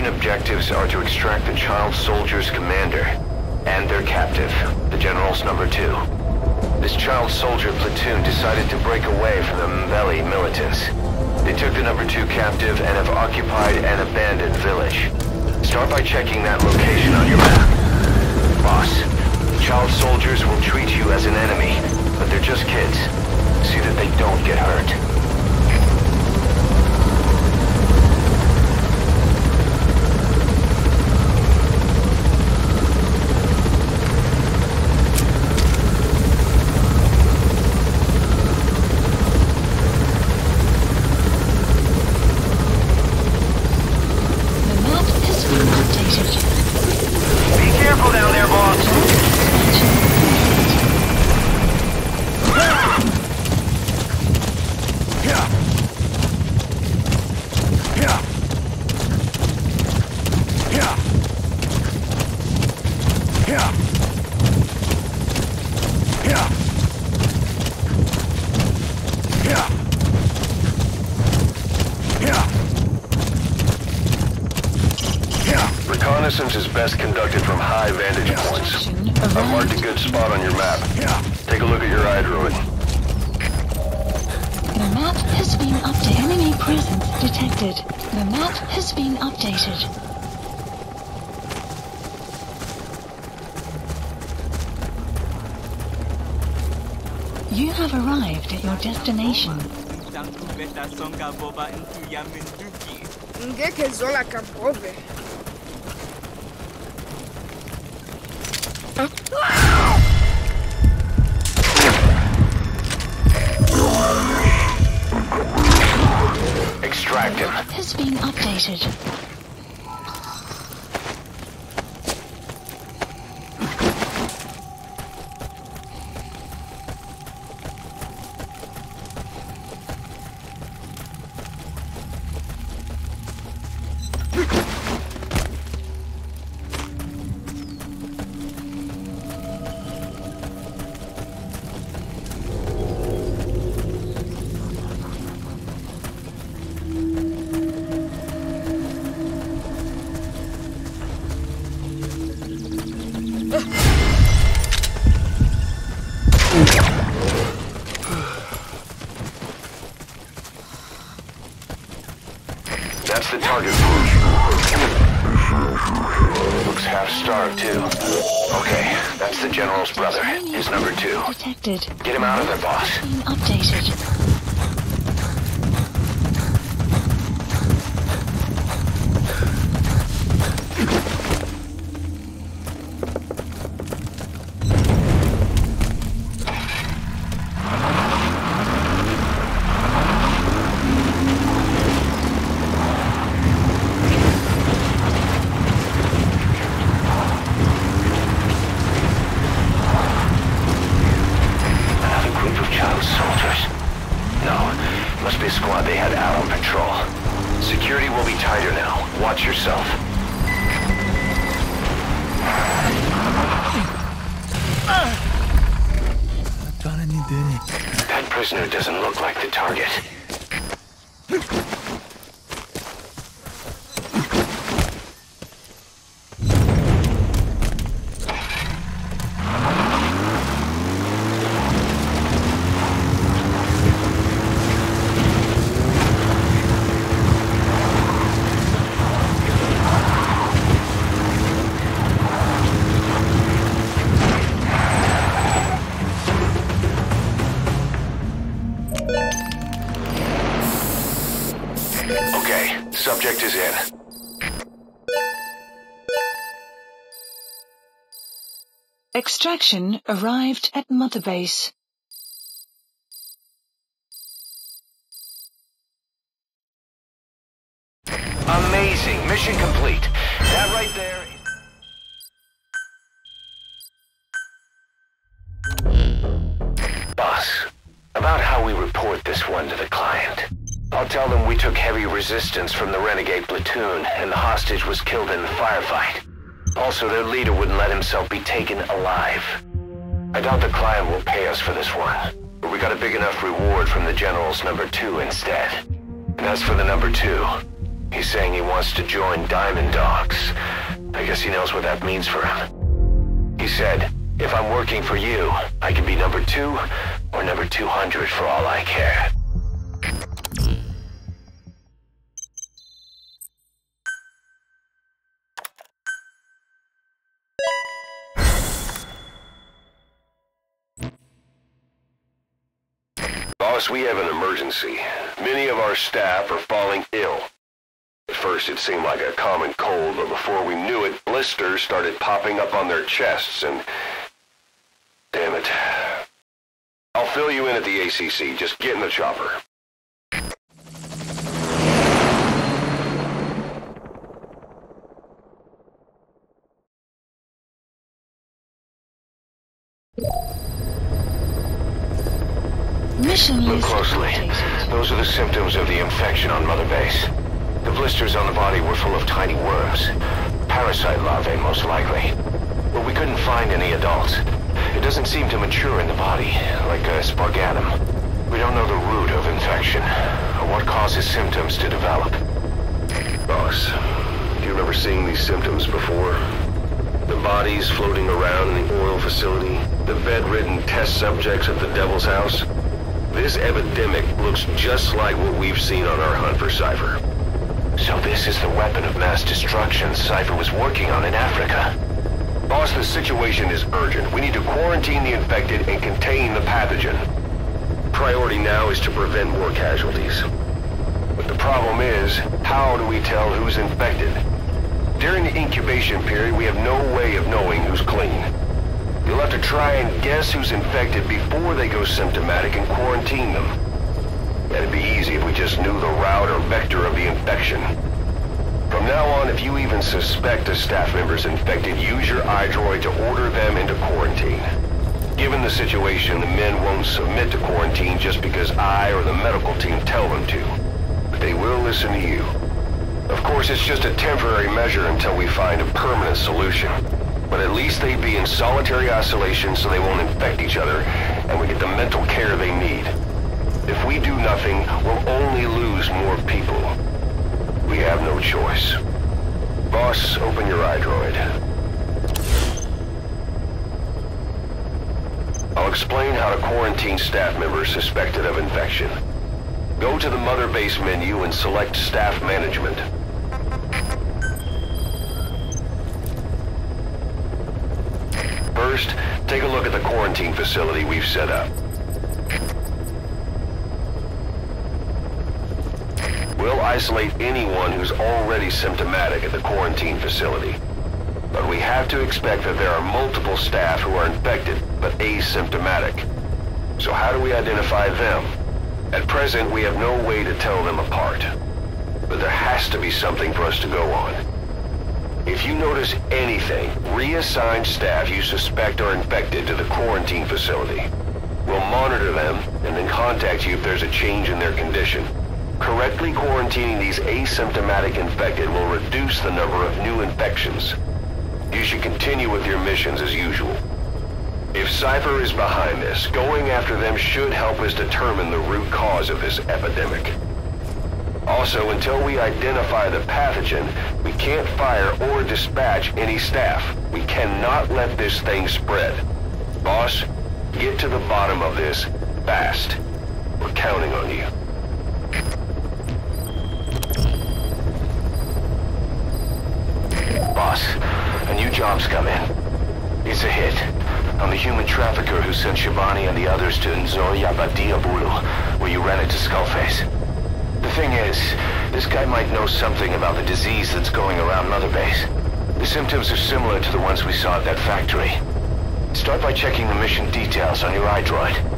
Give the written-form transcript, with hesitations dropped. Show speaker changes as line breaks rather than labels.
objectives are to extract the child soldier's commander and their captive, the General's number 2. This child soldier platoon decided to break away from the Mbeli militants. They took the number 2 captive and have occupied an abandoned village. Start by checking that location on your map. Boss, child soldiers will treat you as an enemy, but they're just kids. See that they don't get hurt. Reconnaissance is best conducted from high vantage points. I've marked a good spot on your map. Take a look at your eye druid.
The map has been updated. Enemy presence detected. The map has been updated. You have arrived at your destination.
Ngeke zola kabove.
Extract him.
Has been updated.
That's the target group. Looks half-starved, too. Okay, that's the General's brother, his number 2.
Detected.
Get him out of there, boss.
Being updated.
Must be a squad they had out on patrol. Security will be tighter now. Watch yourself. That prisoner doesn't look like the target. Okay, subject is in.
Extraction arrived at Mother Base.
Amazing. Mission complete. That right there... Boss, about how we report this one to the client. I'll tell them we took heavy resistance from the renegade platoon and the hostage was killed in the firefight. Also, their leader wouldn't let himself be taken alive. I doubt the client will pay us for this one, but we got a big enough reward from the General's number 2 instead. And as for the number 2, He's saying he wants to join Diamond Dogs. I guess he knows what that means for him. He said, if I'm working for you, I can be number 2 or number 200 for all I care. Boss, we have an emergency. Many of our staff are falling ill. At first it seemed like a common cold, but before we knew it, blisters started popping up on their chests and... Damn it. I'll fill you in at the ACC. Just get in the chopper.
Mission
Look
list
closely.
updated.
Those are the symptoms of the infection on Mother Base. The blisters on the body were full of tiny worms. Parasite larvae, most likely. But we couldn't find any adults. It doesn't seem to mature in the body, like a spargatum. We don't know the root of infection, or what causes symptoms to develop. Boss, do you remember seeing these symptoms before? The bodies floating around in the oil facility, the bedridden test subjects at the Devil's House. This epidemic looks just like what we've seen on our hunt for Cypher. So this is the weapon of mass destruction Cypher was working on in Africa. Boss, the situation is urgent. We need to quarantine the infected and contain the pathogen. Priority now is to prevent more casualties. But the problem is, how do we tell who's infected? During the incubation period, we have no way of knowing who's clean. You'll have to try and guess who's infected before they go symptomatic and quarantine them. That'd be easy if we just knew the route or vector of the infection. From now on, if you even suspect a staff member's infected, use your iDroid to order them into quarantine. Given the situation, the men won't submit to quarantine just because I or the medical team tell them to. But they will listen to you. Of course, it's just a temporary measure until we find a permanent solution. But at least they'd be in solitary isolation so they won't infect each other, and we get the mental care they need. If we do nothing, we'll only lose more people. We have no choice. Boss, open your iDroid. I'll explain how to quarantine staff members suspected of infection. Go to the Mother Base menu and select Staff Management. First, take a look at the quarantine facility we've set up. We'll isolate anyone who's already symptomatic at the quarantine facility. But we have to expect that there are multiple staff who are infected but asymptomatic. So how do we identify them? At present, we have no way to tell them apart. But there has to be something for us to go on. If you notice anything, reassign staff you suspect are infected to the quarantine facility. We'll monitor them and then contact you if there's a change in their condition. Correctly quarantining these asymptomatic infected will reduce the number of new infections. You should continue with your missions as usual. If Cypher is behind this, going after them should help us determine the root cause of this epidemic. Also, until we identify the pathogen, we can't fire or dispatch any staff. We cannot let this thing spread. Boss, get to the bottom of this fast. We're counting on you. Boss, a new job's come in. It's a hit. I'm the human trafficker who sent Shabani and the others to Nzoya Badiabulu, where you ran into Skullface. The thing is, this guy might know something about the disease that's going around Mother Base. The symptoms are similar to the ones we saw at that factory. Start by checking the mission details on your iDroid.